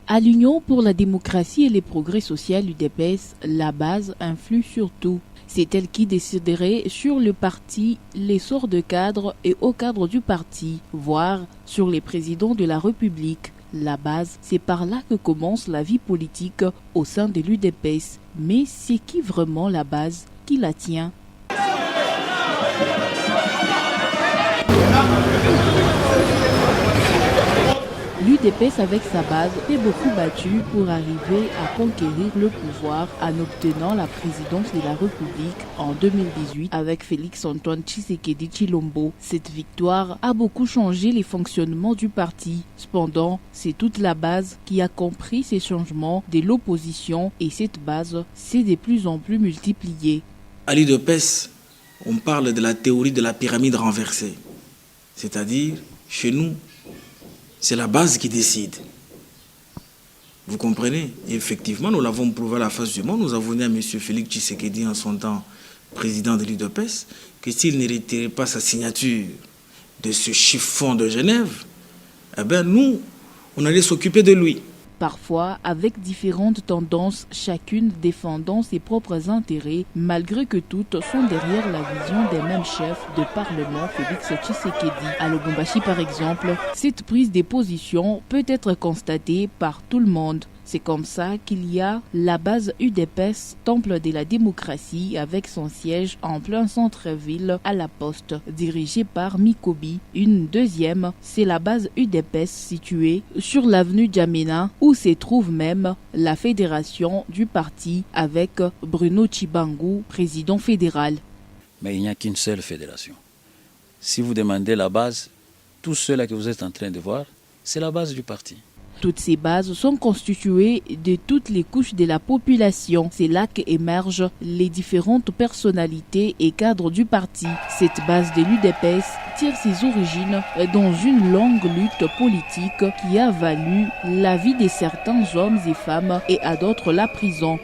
À l'Union pour la démocratie et les progrès sociaux UDPS, la base influe sur tout. C'est elle qui déciderait sur le parti, l'essor de cadres et au cadre du parti, voire sur les présidents de la République. La base, c'est par là que commence la vie politique au sein de l'UDPS. Mais c'est qui vraiment la base qui la tient? L'UDPS avec sa base s'est beaucoup battu pour arriver à conquérir le pouvoir en obtenant la présidence de la République en 2018 avec Félix-Antoine Tshisekedi Tshilombo. Cette victoire a beaucoup changé les fonctionnements du parti. Cependant, c'est toute la base qui a compris ces changements de l'opposition et cette base s'est de plus en plus multipliée. À l'UDPS, on parle de la théorie de la pyramide renversée. C'est-à-dire, chez nous, c'est la base qui décide. Vous comprenez? Et effectivement, nous l'avons prouvé à la face du monde. Nous avons dit à M. Félix Tshisekedi, en son temps président de l'UDPS, que s'il ne retirait pas sa signature de ce chiffon de Genève, eh bien nous, on allait s'occuper de lui. Parfois avec différentes tendances, chacune défendant ses propres intérêts, malgré que toutes sont derrière la vision des mêmes chefs de parlement, Félix Tshisekedi. À Lubumbashi par exemple, cette prise de position peut être constatée par tout le monde. C'est comme ça qu'il y a la base UDPS, temple de la démocratie, avec son siège en plein centre-ville à la Poste, dirigée par Mikobi. Une deuxième, c'est la base UDPS située sur l'avenue Djamena, où se trouve même la fédération du parti avec Bruno Tshibangou, président fédéral. Mais il n'y a qu'une seule fédération. Si vous demandez la base, tout cela que vous êtes en train de voir, c'est la base du parti. Toutes ces bases sont constituées de toutes les couches de la population. C'est là qu'émergent les différentes personnalités et cadres du parti. Cette base de l'UDPS tire ses origines dans une longue lutte politique qui a valu la vie de certains hommes et femmes et à d'autres la prison.